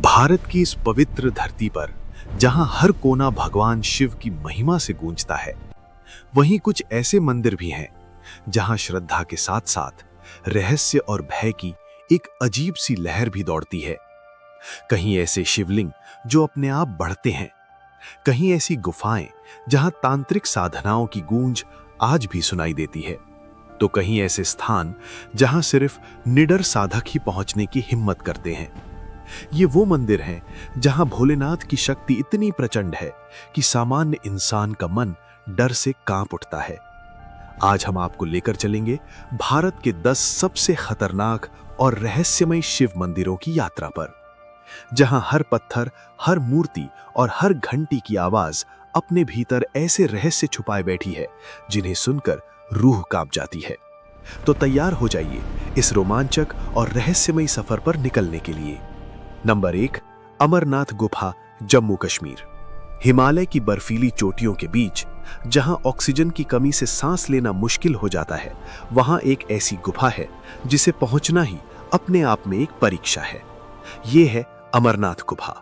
भारत की इस पवित्र धरती पर जहां हर कोना भगवान शिव की महिमा से गूंजता है, वहीं कुछ ऐसे मंदिर भी हैं जहां श्रद्धा के साथ साथ रहस्य और भय की एक अजीब सी लहर भी दौड़ती है। कहीं ऐसे शिवलिंग जो अपने आप बढ़ते हैं, कहीं ऐसी गुफाएं जहां तांत्रिक साधनाओं की गूंज आज भी सुनाई देती है, तो कहीं ऐसे स्थान जहां सिर्फ निडर साधक ही पहुंचने की हिम्मत करते हैं। ये वो मंदिर हैं जहां भोलेनाथ की शक्ति इतनी प्रचंड है कि सामान्य इंसान का मन डर से कांप उठता है। आज हम आपको लेकर चलेंगे भारत के 10 सबसे खतरनाक और रहस्यमय शिव मंदिरों की यात्रा पर, जहां हर पत्थर, हर मूर्ति और हर घंटी की आवाज अपने भीतर ऐसे रहस्य छुपाए बैठी है जिन्हें सुनकर रूह कांप जाती है। तो तैयार हो जाइए इस रोमांचक और रहस्यमय सफर पर निकलने के लिए। नंबर 1, अमरनाथ गुफा, जम्मू कश्मीर। हिमालय की बर्फीली चोटियों के बीच जहां ऑक्सीजन की कमी से सांस लेना मुश्किल हो जाता है, वहां एक ऐसी गुफा है जिसे पहुंचना ही अपने आप में एक परीक्षा है। यह है अमरनाथ गुफा।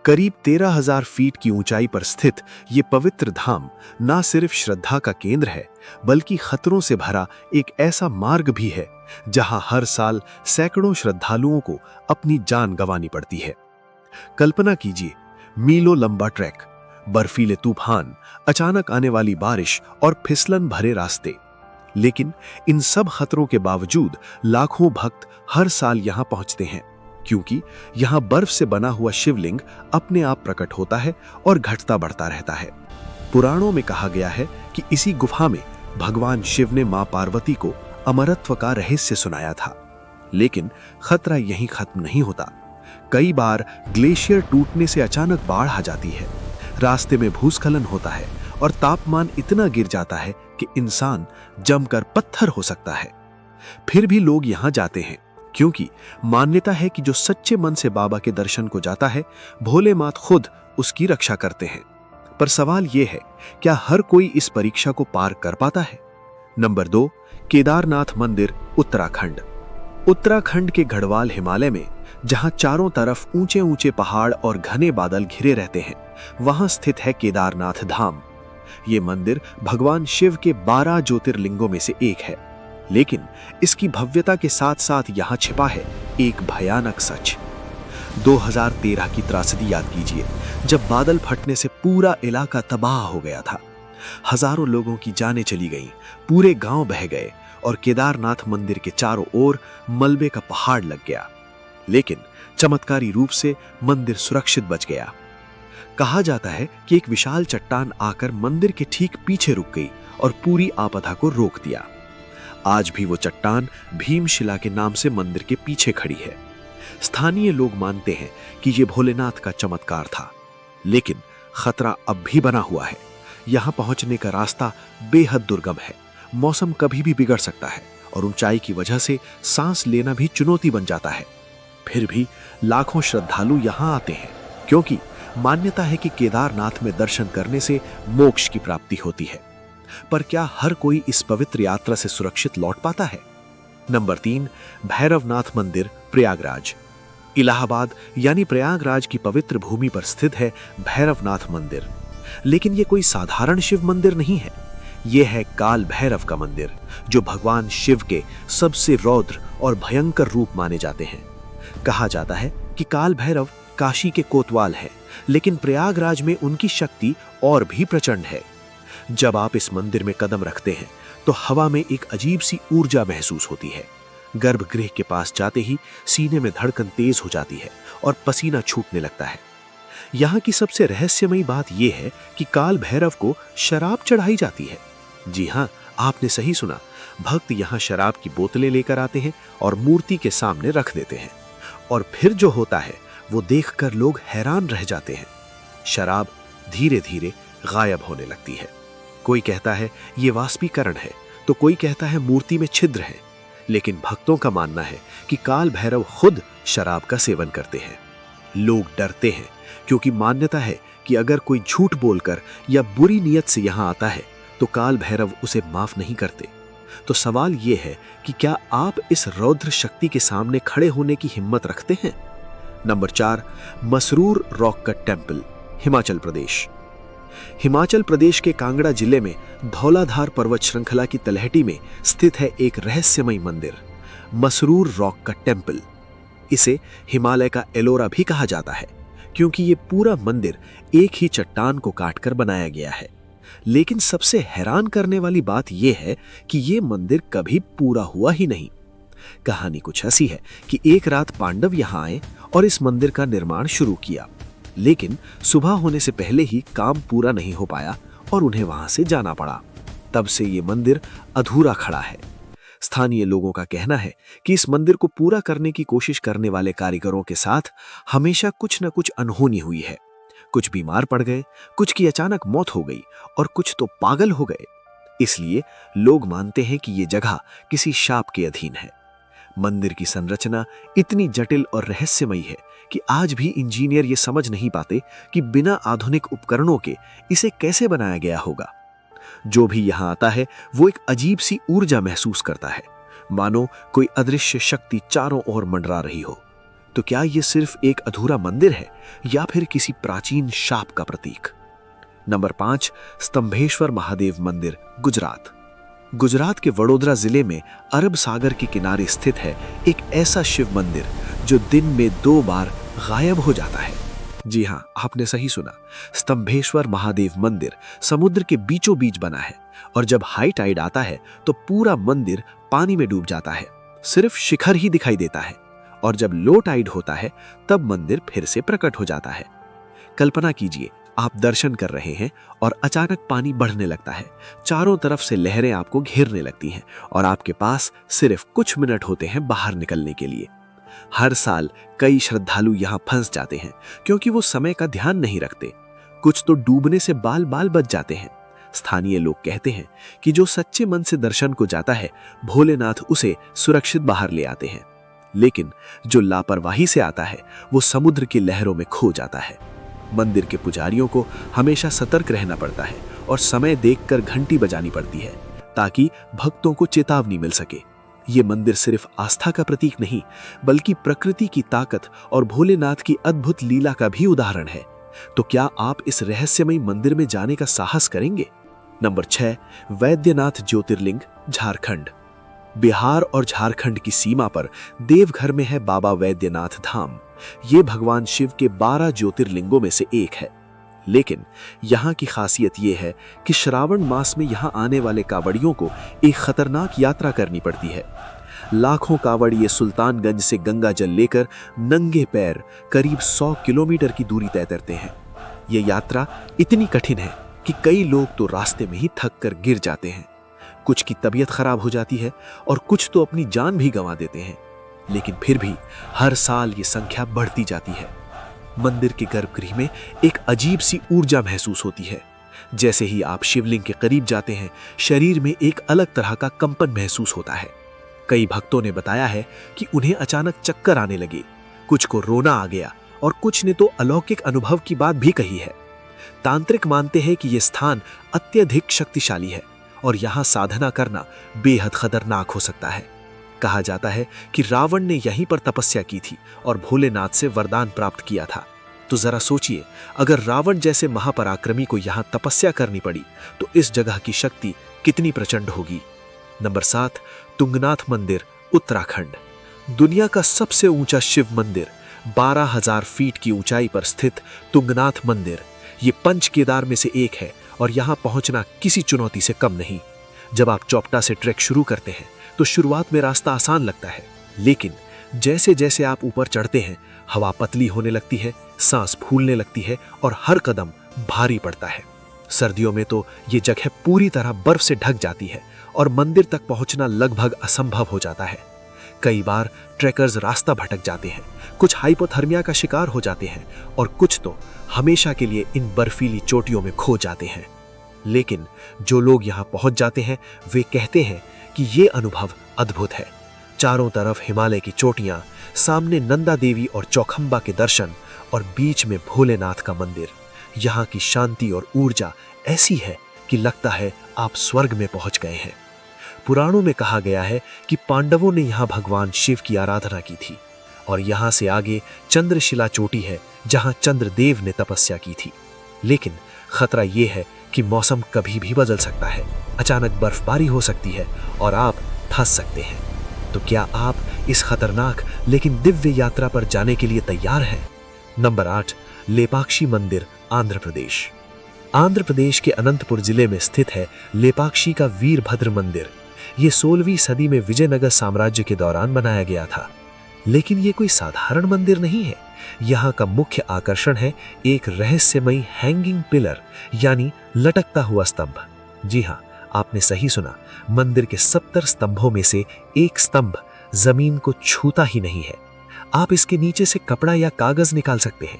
करीब 13,000 फीट की ऊंचाई पर स्थित ये पवित्र धाम ना सिर्फ श्रद्धा का केंद्र है, बल्कि खतरों से भरा एक ऐसा मार्ग भी है जहां हर साल सैकड़ों श्रद्धालुओं को अपनी जान गंवानी पड़ती है। कल्पना कीजिए, मीलों लंबा ट्रैक, बर्फीले तूफान, अचानक आने वाली बारिश और फिसलन भरे रास्ते। लेकिन इन सब खतरों के बावजूद लाखों भक्त हर साल यहां पहुंचते हैं, क्योंकि यहां बर्फ से बना हुआ शिवलिंग अपने आप प्रकट होता है और घटता बढ़ता रहता है। पुराणों में कहा गया है कि इसी गुफा में भगवान शिव ने मां पार्वती को अमरत्व का रहस्य सुनाया था। लेकिन खतरा यहीं खत्म नहीं होता। कई बार ग्लेशियर टूटने से अचानक बाढ़ आ जाती है, रास्ते में भूस्खलन होता है और तापमान इतना गिर जाता है कि इंसान जमकर पत्थर हो सकता है। फिर भी लोग यहां जाते हैं, क्योंकि मान्यता है कि जो सच्चे मन से बाबा के दर्शन को जाता है, भोलेनाथ खुद उसकी रक्षा करते हैं। पर सवाल यह है, क्या हर कोई इस परीक्षा को पार कर पाता है? नंबर 2, केदारनाथ मंदिर, उत्तराखंड। उत्तराखंड के गढ़वाल हिमालय में जहां चारों तरफ ऊंचे ऊंचे पहाड़ और घने बादल घिरे रहते हैं, वहां स्थित है केदारनाथ धाम। ये मंदिर भगवान शिव के 12 ज्योतिर्लिंगों में से एक है। लेकिन इसकी भव्यता के साथ साथ यहां छिपा है एक भयानक सच। 2013 की त्रासदी याद कीजिए, जब बादल फटने से पूरा इलाका तबाह हो गया था। हजारों लोगों की जानें चली गईं, पूरे गांव बह गए और केदारनाथ मंदिर के चारों ओर मलबे का पहाड़ लग गया। लेकिन चमत्कारी रूप से मंदिर सुरक्षित बच गया। कहा जाता है कि एक विशाल चट्टान आकर मंदिर के ठीक पीछे रुक गई और पूरी आपदा को रोक दिया। आज भी वो चट्टान भीमशिला के नाम से मंदिर के पीछे खड़ी है। स्थानीय लोग मानते हैं कि ये भोलेनाथ का चमत्कार था। लेकिन खतरा अब भी बना हुआ है। यहां पहुंचने का रास्ता बेहद दुर्गम है, मौसम कभी भी बिगड़ सकता है और ऊंचाई की वजह से सांस लेना भी चुनौती बन जाता है। फिर भी लाखों श्रद्धालु यहां आते हैं, क्योंकि मान्यता है कि केदारनाथ में दर्शन करने से मोक्ष की प्राप्ति होती है। पर क्या हर कोई इस पवित्र यात्रा से सुरक्षित लौट पाता है? नंबर 3, भैरवनाथ मंदिर, प्रयागराज। इलाहाबाद यानी प्रयागराज की पवित्र भूमि पर स्थित है भैरवनाथ मंदिर। लेकिन यह कोई साधारण शिव मंदिर नहीं है। यह है काल भैरव का मंदिर, जो भगवान शिव के सबसे रौद्र और भयंकर रूप माने जाते हैं। कहा जाता है कि काल भैरव काशी के कोतवाल हैं, लेकिन प्रयागराज में उनकी शक्ति और भी प्रचंड है। जब आप इस मंदिर में कदम रखते हैं तो हवा में एक अजीब सी ऊर्जा महसूस होती है। गर्भगृह के पास जाते ही सीने में धड़कन तेज हो जाती है और पसीना छूटने लगता है। यहाँ की सबसे रहस्यमयी बात यह है कि काल भैरव को शराब चढ़ाई जाती है। जी हाँ, आपने सही सुना। भक्त यहाँ शराब की बोतलें लेकर आते हैं और मूर्ति के सामने रख देते हैं, और फिर जो होता है वो देखकर लोग हैरान रह जाते हैं। शराब धीरे धीरे गायब होने लगती है। कोई कहता है ये वाष्पीकरण है, तो कोई कहता है मूर्ति में छिद्र है। लेकिन भक्तों का मानना है कि काल भैरव खुद शराब का सेवन करते हैं। लोग डरते हैं, क्योंकि मान्यता है कि अगर कोई झूठ बोलकर या बुरी नीयत से यहां आता है तो काल भैरव उसे माफ नहीं करते। तो सवाल यह है कि क्या आप इस रौद्र शक्ति के सामने खड़े होने की हिम्मत रखते हैं? Number 4, Masroor Rock Cut Temple, Himachal Pradesh. Himachal Pradesh के कांगड़ा जिले में धौलाधार पर्वत श्रृंखला की तलहटी में स्थित है एक रहस्यमय मंदिर, मसरूर रॉक कट टेम्पल। इसे हिमालय का एलोरा भी कहा जाता है क्योंकि ये पूरा मंदिर एक ही चट्टान को काटकर बनाया गया है। लेकिन सबसे हैरान करने वाली बात यह है कि यह मंदिर कभी पूरा हुआ ही नहीं। कहानी कुछ ऐसी है कि एक रात पांडव यहां आए और इस मंदिर का निर्माण शुरू किया, लेकिन सुबह होने से पहले ही काम पूरा नहीं हो पाया और उन्हें वहां से जाना पड़ा। तब से ये मंदिर अधूरा खड़ा है। स्थानीय लोगों का कहना है कि इस मंदिर को पूरा करने की कोशिश करने वाले कारीगरों के साथ हमेशा कुछ न कुछ अनहोनी हुई है। कुछ बीमार पड़ गए, कुछ की अचानक मौत हो गई और कुछ तो पागल हो गए। इसलिए लोग मानते हैं कि ये जगह किसी शाप के अधीन है। मंदिर की संरचना इतनी जटिल और रहस्यमयी है कि आज भी इंजीनियर ये समझ नहीं पाते कि बिना आधुनिक उपकरणों के इसे कैसे बनाया गया होगा। जो भी यहां आता है वो एक अजीब सी ऊर्जा महसूस करता है, मानो कोई अदृश्य शक्ति चारों ओर मंडरा रही हो। तो क्या ये सिर्फ एक अधूरा मंदिर है या फिर किसी प्राचीन शाप का प्रतीक? नंबर 5, स्तंभेश्वर महादेव मंदिर, गुजरात। गुजरात के वडोदरा जिले में अरब सागर के किनारे स्थित है एक ऐसा शिव मंदिर जो दिन में 2 बार गायब हो जाता है। जी हां, आपने सही सुना। स्तंभेश्वर महादेव मंदिर समुद्र के बीचों बीच बना है और जब हाई टाइड आता है तो पूरा मंदिर पानी में डूब जाता है, सिर्फ शिखर ही दिखाई देता है। और जब लो टाइड होता है तब मंदिर फिर से प्रकट हो जाता है। कल्पना कीजिए, आप दर्शन कर रहे हैं और अचानक पानी बढ़ने लगता है, चारों तरफ से लहरें आपको घेरने लगती हैं और आपके पास सिर्फ कुछ मिनट होते हैं बाहर निकलने के लिए। हर साल कई श्रद्धालु यहां फंस जाते हैं क्योंकि वो समय का ध्यान नहीं रखते। कुछ तो डूबने से बाल बाल बच जाते हैं। स्थानीय लोग कहते हैं कि जो सच्चे मन से दर्शन को जाता है, भोलेनाथ उसे सुरक्षित बाहर ले आते हैं, लेकिन जो लापरवाही से आता है वो समुद्र की लहरों में खो जाता है। मंदिर के पुजारियों को हमेशा सतर्क रहना पड़ता है और समय देखकर घंटी बजानी पड़ती है ताकि भक्तों को चेतावनी मिल सके। ये मंदिर सिर्फ आस्था का प्रतीक नहीं, बल्कि प्रकृति की ताकत और भोलेनाथ की अद्भुत लीला का भी उदाहरण है। तो क्या आप इस रहस्यमय मंदिर में जाने का साहस करेंगे? नंबर 6, वैद्यनाथ ज्योतिर्लिंग, झारखंड। बिहार और झारखंड की सीमा पर देवघर में है बाबा वैद्यनाथ धाम। ये भगवान शिव के 12 ज्योतिर्लिंगों में से एक है। लेकिन यहाँ की खासियत यह है कि श्रावण मास में यहाँ आने वाले कांवड़ियों को एक खतरनाक यात्रा करनी पड़ती है। लाखों कांवड़िए सुल्तानगंज से गंगा जल लेकर नंगे पैर करीब 100 किलोमीटर की दूरी तय करते हैं। ये यात्रा इतनी कठिन है कि कई लोग तो रास्ते में ही थक कर गिर जाते हैं। कुछ की तबीयत खराब हो जाती है और कुछ तो अपनी जान भी गंवा देते हैं। लेकिन फिर भी हर साल ये संख्या बढ़ती जाती है। मंदिर के गर्भगृह में एक अजीब सी ऊर्जा महसूस होती है। जैसे ही आप शिवलिंग के करीब जाते हैं, शरीर में एक अलग तरह का कंपन महसूस होता है। कई भक्तों ने बताया है कि उन्हें अचानक चक्कर आने लगे, कुछ को रोना आ गया और कुछ ने तो अलौकिक अनुभव की बात भी कही है। तांत्रिक मानते हैं कि यह स्थान अत्यधिक शक्तिशाली है और यहाँ साधना करना बेहद खतरनाक हो सकता है। कहा जाता है कि रावण ने यहीं पर तपस्या की थी और भोलेनाथ से वरदान प्राप्त किया था। तो जरा सोचिए, अगर रावण जैसे महापराक्रमी को यहाँ तपस्या करनी पड़ी तो इस जगह की शक्ति कितनी प्रचंड होगी। नंबर 7, तुंगनाथ मंदिर, उत्तराखंड। दुनिया का सबसे ऊंचा शिव मंदिर 12,000 फीट की ऊंचाई पर स्थित तुंगनाथ मंदिर, ये पंच केदार में से एक है और यहाँ पहुंचना किसी चुनौती से कम नहीं। जब आप चौपटा से ट्रैक शुरू करते हैं तो शुरुआत में रास्ता आसान लगता है, लेकिन जैसे जैसे आप ऊपर चढ़ते हैं हवा पतली होने लगती है, सांस फूलने लगती है और हर कदम भारी पड़ता है। सर्दियों में तो ये जगह पूरी तरह बर्फ से ढक जाती है और मंदिर तक पहुंचना लगभग असंभव हो जाता है। कई बार ट्रैकर्स रास्ता भटक जाते हैं, कुछ हाइपोथर्मिया का शिकार हो जाते हैं और कुछ तो हमेशा के लिए इन बर्फीली चोटियों में खो जाते हैं। लेकिन जो लोग यहाँ पहुंच जाते हैं वे कहते हैं कि ये अनुभव अद्भुत है। चारों तरफ हिमालय की चोटियां, सामने नंदा देवी और चौखंबा के दर्शन और बीच में भोलेनाथ का मंदिर। यहाँ की शांति और ऊर्जा ऐसी है कि लगता है आप स्वर्ग में पहुंच गए हैं। पुराणों में कहा गया है कि पांडवों ने यहाँ भगवान शिव की आराधना की थी। और यहाँ से आगे चंद्रशिला चोटी है जहाँ चंद्रदेव ने तपस्या की थी। लेकिन खतरा ये है कि मौसम कभी भी बदल सकता है, अचानक बर्फबारी हो सकती है और आप फंस सकते हैं। तो क्या आप इस खतरनाक लेकिन दिव्य यात्रा पर जाने के लिए तैयार हैं? नंबर 8, लेपाक्षी मंदिर, आंध्र प्रदेश। आंध्र प्रदेश के अनंतपुर जिले में स्थित है लेपाक्षी का वीरभद्र मंदिर। ये 16वीं सदी में विजयनगर साम्राज्य के दौरान बनाया गया था। लेकिन ये कोई साधारण मंदिर नहीं है। यहाँ का मुख्य आकर्षण है एक रहस्यमयी हैंगिंग पिलर, यानी लटकता हुआ स्तंभ। जी हाँ, आपने सही सुना। मंदिर के 70 स्तंभों में से एक स्तंभ जमीन को छूता ही नहीं है। आप इसके नीचे से कपड़ा या कागज निकाल सकते हैं।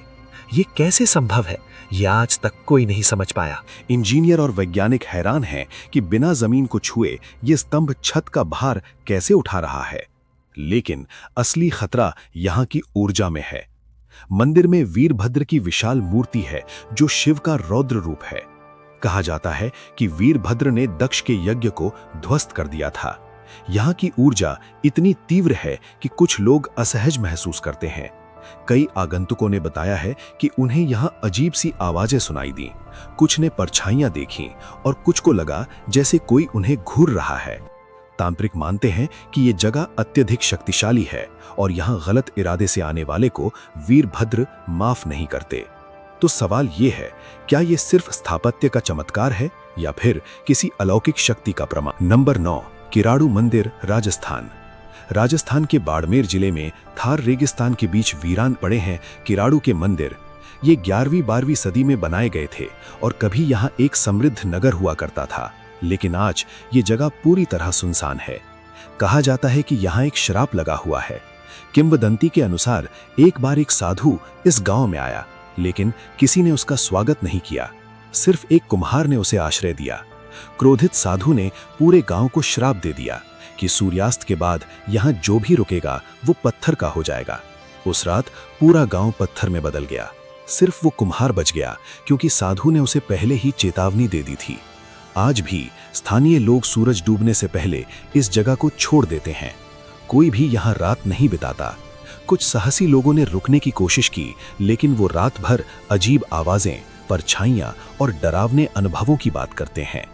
ये कैसे संभव है, ये आज तक कोई नहीं समझ पाया। इंजीनियर और वैज्ञानिक हैरान हैं कि बिना जमीन को छुए ये स्तंभ छत का भार कैसे उठा रहा है। लेकिन असली खतरा यहाँ की ऊर्जा में है। मंदिर में वीरभद्र की विशाल मूर्ति है जो शिव का रौद्र रूप है। कहा जाता है कि वीरभद्र ने दक्ष के यज्ञ को ध्वस्त कर दिया था। यहाँ की ऊर्जा इतनी तीव्र है कि कुछ लोग असहज महसूस करते हैं। कई आगंतुकों ने बताया है कि उन्हें यहाँ अजीब सी आवाजें सुनाई दी। कुछ ने परछाइयां देखीं और कुछ को लगा जैसे कोई उन्हें घूर रहा है। तांत्रिक मानते हैं कि ये जगह अत्यधिक शक्तिशाली है और यहाँ गलत इरादे से आने वाले को वीरभद्र माफ नहीं करते। तो सवाल ये है, क्या ये सिर्फ स्थापत्य का चमत्कार है या फिर किसी अलौकिक शक्ति का प्रमाण? नंबर 9, किराड़ू मंदिर, राजस्थान। राजस्थान के बाड़मेर जिले में थार रेगिस्तान के बीच वीरान पड़े हैं किराड़ू के मंदिर। ये 11वीं-12वीं सदी में बनाए गए थे और कभी यहाँ एक समृद्ध नगर हुआ करता था। लेकिन आज ये जगह पूरी तरह सुनसान है। कहा जाता है कि यहाँ एक श्राप लगा हुआ है। किंवदंती के अनुसार एक बार एक साधु इस गांव में आया, लेकिन किसी ने उसका स्वागत नहीं किया। सिर्फ एक कुम्हार ने उसे आश्रय दिया। क्रोधित साधु ने पूरे गांव को श्राप दे दिया कि सूर्यास्त के बाद यहाँ जो भी रुकेगा वो पत्थर का हो जाएगा। उस रात पूरा गांव पत्थर में बदल गया। सिर्फ वो कुम्हार बच गया क्योंकि साधु ने उसे पहले ही चेतावनी दे दी थी। आज भी स्थानीय लोग सूरज डूबने से पहले इस जगह को छोड़ देते हैं। कोई भी यहाँ रात नहीं बिताता। कुछ साहसी लोगों ने रुकने की कोशिश की, लेकिन वो रात भर अजीब आवाजें, परछाइयां और डरावने अनुभवों की बात करते हैं।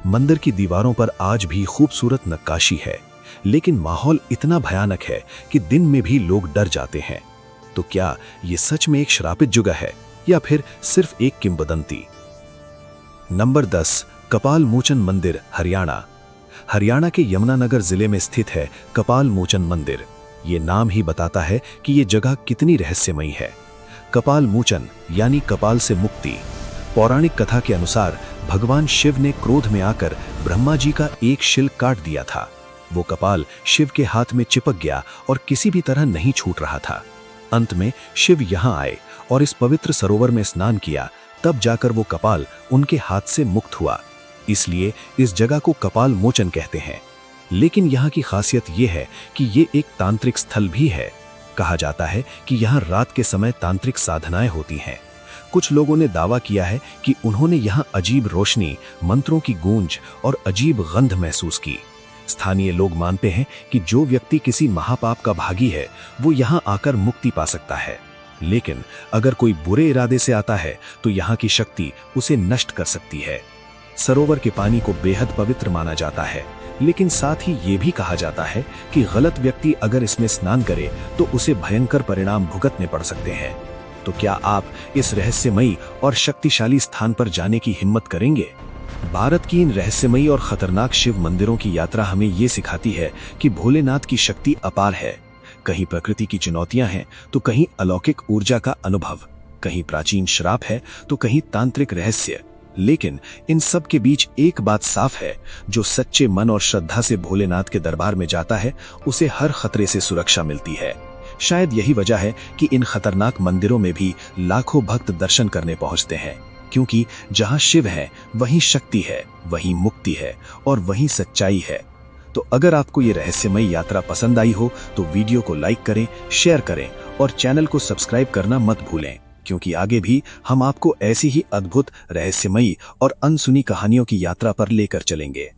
मंदिर की दीवारों पर आज भी खूबसूरत नक्काशी है, लेकिन माहौल इतना भयानक है कि दिन में भी लोग डर जाते हैं। तो क्या ये सच में एक श्रापित जगह है या फिर सिर्फ एक किंवदंती? नंबर 10, कपाल मोचन मंदिर, हरियाणा। हरियाणा के यमुनानगर जिले में स्थित है कपाल मोचन मंदिर। ये नाम ही बताता है कि ये जगह कितनी रहस्यमयी है। कपाल मोचन यानी कपाल से मुक्ति। पौराणिक कथा के अनुसार भगवान शिव ने क्रोध में आकर ब्रह्मा जी का एक शिल काट दिया था। वो कपाल शिव के हाथ में चिपक गया और किसी भी तरह नहीं छूट रहा था। अंत में शिव यहाँ आए और इस पवित्र सरोवर में स्नान किया, तब जाकर वो कपाल उनके हाथ से मुक्त हुआ। इसलिए इस जगह को कपाल मोचन कहते हैं। लेकिन यहाँ की खासियत ये है कि ये एक तांत्रिक स्थल भी है। कहा जाता है कि यहाँ रात के समय तांत्रिक साधनाएं होती हैं। कुछ लोगों ने दावा किया है कि उन्होंने यहाँ अजीब रोशनी, मंत्रों की गूंज और अजीब गंध महसूस की। स्थानीय लोग मानते हैं कि जो व्यक्ति किसी महापाप का भागी है वो यहाँ आकर मुक्ति पा सकता है। लेकिन अगर कोई बुरे इरादे से आता है तो यहाँ की शक्ति उसे नष्ट कर सकती है। सरोवर के पानी को बेहद पवित्र माना जाता है, लेकिन साथ ही ये भी कहा जाता है कि गलत व्यक्ति अगर इसमें स्नान करे तो उसे भयंकर परिणाम भुगतने पड़ सकते हैं। तो क्या आप इस रहस्यमयी और शक्तिशाली स्थान पर जाने की हिम्मत करेंगे? भारत की इन रहस्यमयी और खतरनाक शिव मंदिरों की यात्रा हमें ये सिखाती है कि भोलेनाथ की शक्ति अपार है। कहीं प्रकृति की चुनौतियां हैं तो कहीं अलौकिक ऊर्जा का अनुभव, कहीं प्राचीन श्राप है तो कहीं तांत्रिक रहस्य। लेकिन इन सब के बीच एक बात साफ है, जो सच्चे मन और श्रद्धा से भोलेनाथ के दरबार में जाता है उसे हर खतरे से सुरक्षा मिलती है। शायद यही वजह है कि इन खतरनाक मंदिरों में भी लाखों भक्त दर्शन करने पहुंचते हैं, क्योंकि जहां शिव है वहीं शक्ति है, वहीं मुक्ति है और वहीं सच्चाई है। तो अगर आपको ये रहस्यमयी यात्रा पसंद आई हो तो वीडियो को लाइक करें, शेयर करें और चैनल को सब्सक्राइब करना मत भूलें, क्योंकि आगे भी हम आपको ऐसी ही अद्भुत, रहस्यमयी और अनसुनी कहानियों की यात्रा पर लेकर चलेंगे।